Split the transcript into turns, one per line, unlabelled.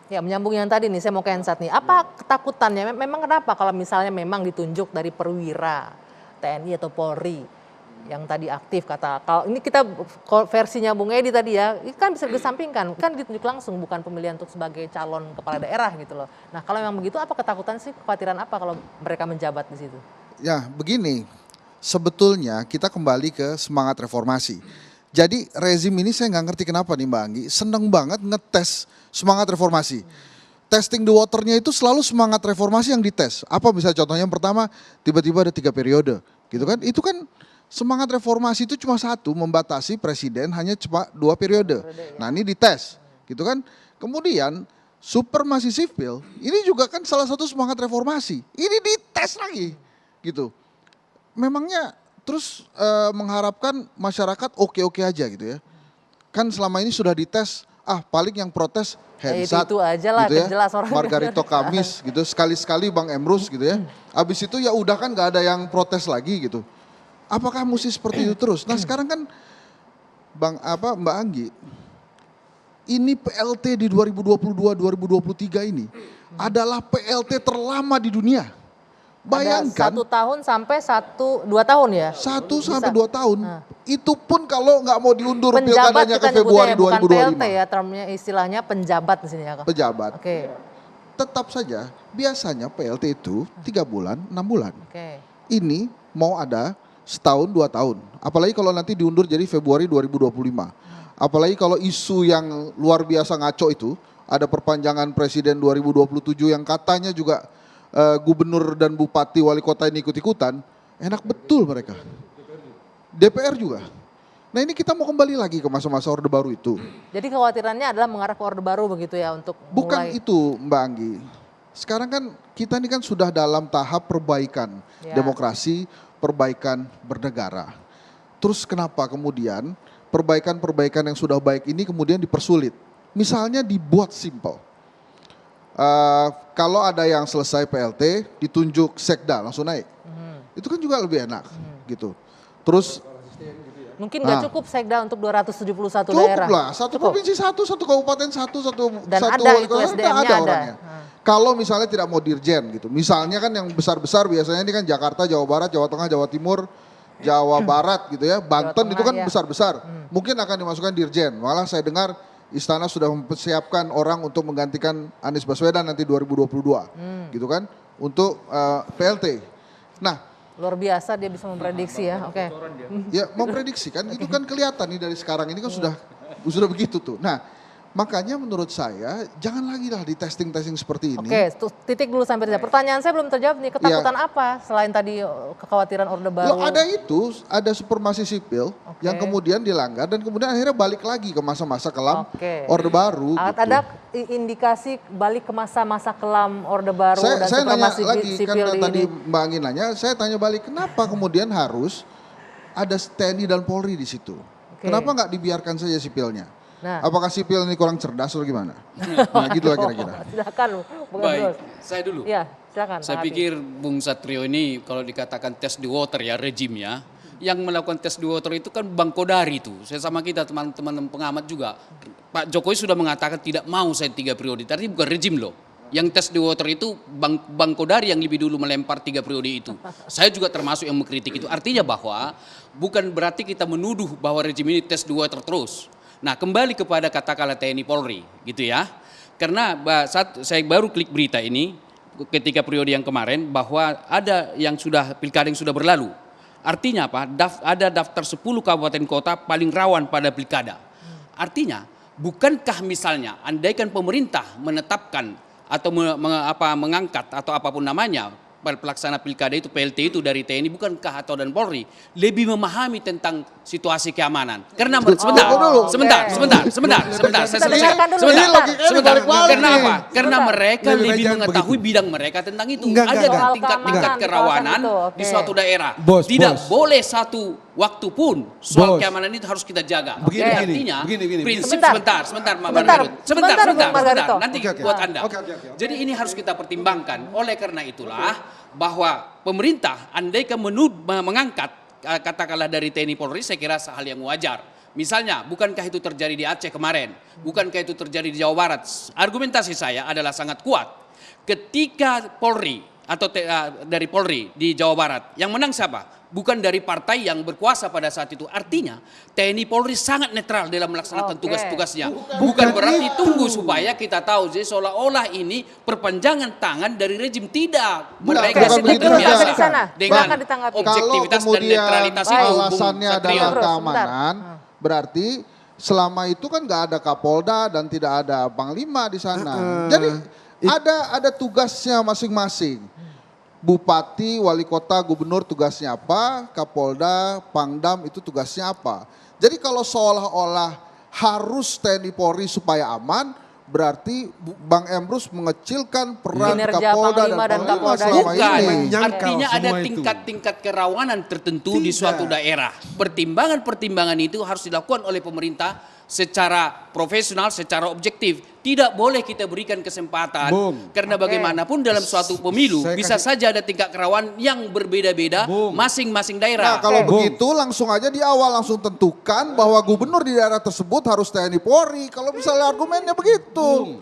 Ya, menyambung yang tadi nih, saya mau ke Hensat nih. Apa ketakutannya? Memang kenapa kalau misalnya memang ditunjuk dari perwira TNI atau Polri yang tadi aktif kata, kalau ini kita versinya Bung Edi tadi ya, ini kan bisa disampingkan, kan ditunjuk langsung bukan pemilihan untuk sebagai calon kepala daerah gitu loh. Nah kalau memang begitu apa ketakutan sih, kekhawatiran apa kalau mereka menjabat di situ?
Ya begini, sebetulnya kita kembali ke semangat reformasi. Jadi rezim ini saya nggak ngerti kenapa nih Mbak Anggi, seneng banget ngetes semangat reformasi. Testing the waternya itu selalu semangat reformasi yang dites. Apa misalnya contohnya yang pertama tiba-tiba ada 3 periode gitu kan. Itu kan semangat reformasi itu cuma satu, membatasi presiden hanya cuma 2 periode. Nah ini dites gitu kan. Kemudian supremasi sipil ini juga kan salah satu semangat reformasi. Ini dites lagi gitu. Memangnya terus mengharapkan masyarakat oke-oke aja gitu ya. Kan selama ini sudah dites, paling yang protes Hensat,
itu aja lah,
gitu ya,
jelas orang.
Margarito Kamis gitu, sekali-sekali Bang Emrus gitu ya. Habis itu ya udah kan nggak ada yang protes lagi gitu. Apakah mesti seperti itu terus? Nah sekarang kan Mbak Anggi, ini PLT di 2022-2023 ini adalah PLT terlama di dunia. Bayangkan.
Ada 1 tahun sampai 2 tahun ya?
1 sampai 2 tahun. Itu pun kalau nggak mau diundur pilkadanya ke Februari 2025.
Bukan PLT ya, termnya istilahnya penjabat di sini ya.
Pejabat.
Oke.
Tetap saja biasanya PLT itu 3 bulan, 6 bulan.
Oke.
Ini mau ada setahun 2 tahun. Apalagi kalau nanti diundur jadi Februari 2025. Apalagi kalau isu yang luar biasa ngaco itu, ada perpanjangan presiden 2027 yang katanya juga gubernur dan bupati wali kota ini ikut-ikutan, enak betul mereka. DPR juga. Nah ini kita mau kembali lagi ke masa-masa Orde Baru itu.
Jadi kekhawatirannya adalah mengarah ke Orde Baru begitu ya untuk
Bukan
mulai.
itu Mbak Anggi. Sekarang kan kita ini kan sudah dalam tahap perbaikan demokrasi, perbaikan bernegara. Terus kenapa kemudian perbaikan-perbaikan yang sudah baik ini kemudian dipersulit? Misalnya dibuat simpel. Kalau ada yang selesai PLT, ditunjuk sekda langsung naik. Itu kan juga lebih enak gitu. Terus
mungkin nggak cukup sekda untuk 271
cukup
daerah.
Lah, satu provinsi satu kabupaten satu
Dan
satu
ada
wali
itu
kota,
SDM-nya
ada
ada.
orangnya. Kalau misalnya tidak mau dirjen gitu. Misalnya kan yang besar-besar biasanya ini kan Jakarta, Jawa Barat, Jawa Tengah, Jawa Timur, Jawa Barat gitu ya. Banten itu kan besar-besar. Mungkin akan dimasukkan dirjen. Malah saya dengar Istana sudah mempersiapkan orang untuk menggantikan Anies Baswedan nanti 2022 gitu kan untuk PLT. Nah,
luar biasa dia bisa memprediksi ya. Oke.
Ya memprediksi kan itu kan kelihatan nih dari sekarang ini kan sudah begitu tuh. Nah, makanya menurut saya jangan lagi lah di testing seperti ini.
Oke, titik dulu sampai di pertanyaan saya belum terjawab nih. Ketakutan apa selain tadi kekhawatiran Orde Baru?
Loh, ada supremasi sipil yang kemudian dilanggar dan kemudian akhirnya balik lagi ke masa-masa kelam Orde Baru.
Ada indikasi balik ke masa-masa kelam Orde Baru dan
saya nanya
supremasi
lagi
sipil
kan
ini.
tadi Mbak Angin nanya, saya tanya balik kenapa kemudian harus ada TNI dan Polri di situ? Kenapa nggak dibiarkan saja sipilnya? Nah. Apakah sipil ini kurang cerdas atau gimana? Nah gitu lah kira-kira.
Silakan Bung
Baik, saya dulu.
Ya, silakan.
Saya pikir Bung Satrio ini kalau dikatakan test the water ya rejimnya, yang melakukan test the water itu kan Bang Kodari itu. Saya sama kita teman-teman pengamat juga. Pak Jokowi sudah mengatakan tidak mau saya 3 periode, tapi bukan rejim loh. Yang test the water itu Bang Kodari yang lebih dulu melempar 3 periode itu. Saya juga termasuk yang mengkritik itu. Artinya bahwa bukan berarti kita menuduh bahwa rejim ini test the water terus. Nah kembali kepada katakanlah TNI Polri gitu ya. Karena saat saya baru klik berita ini ketika periode yang kemarin bahwa ada yang sudah pilkada yang sudah berlalu. Artinya apa? Ada daftar 10 kabupaten kota paling rawan pada pilkada. Artinya bukankah misalnya andaikan pemerintah menetapkan atau mengangkat atau apapun namanya pelaksana pilkada itu PLT itu dari TNI bukankah atau dan Polri lebih memahami tentang situasi keamanan? Karena sebentar. Karena apa? Karena mereka lebih mengetahui bidang mereka tentang itu. Ada tingkat kerawanan di suatu daerah. Tidak boleh satu waktu pun soal keamanan itu harus kita jaga. Artinya prinsip sebentar. Nanti buat Anda. Jadi ini harus kita pertimbangkan. Oleh karena itulah bahwa pemerintah andaikan mengangkat katakanlah dari TNI Polri saya kira hal yang wajar. Misalnya, bukankah itu terjadi di Aceh kemarin? Bukankah itu terjadi di Jawa Barat? Argumentasi saya adalah sangat kuat. Ketika Polri atau dari Polri di Jawa Barat, yang menang siapa? Bukan dari partai yang berkuasa pada saat itu. Artinya TNI Polri sangat netral dalam melaksanakan tugas-tugasnya. Bukan berarti tunggu supaya kita tahu jadi seolah-olah ini perpanjangan tangan dari rejim. Tidak. Mereka
bukan
seperti
begitu,
biasa
di sana.
dengan
Silakan ditanggapi.
objektivitas
Kalau
dan netralitas itu.
kemudian
Bung
alasannya
Satrio.
adalah
Terus,
keamanan, berarti selama itu kan nggak ada Kapolda dan tidak ada Panglima di sana. Jadi ada tugasnya masing-masing. Bupati, wali kota, gubernur tugasnya apa, Kapolda, Pangdam itu tugasnya apa. Jadi kalau seolah-olah harus TNI Polri supaya aman, berarti Bang Emrus mengecilkan peran
Kinerja
Kapolda
Panglima dan
Panglima
Kapolda
selama
Bukan,
ini.
Menjangkau
artinya ada
semua itu.
tingkat-tingkat kerawanan tertentu di suatu daerah. Pertimbangan-pertimbangan itu harus dilakukan oleh pemerintah secara profesional, secara objektif. Tidak boleh kita berikan kesempatan.
Bung.
Karena bagaimanapun dalam suatu pemilu
Saya
bisa saja ada tingkat kerawanan yang berbeda-beda
Bung.
masing-masing
Nah
daerah.
kalau
Bung.
begitu langsung aja di awal langsung tentukan bahwa gubernur di daerah tersebut harus TNI Polri. Kalau misalnya argumennya begitu.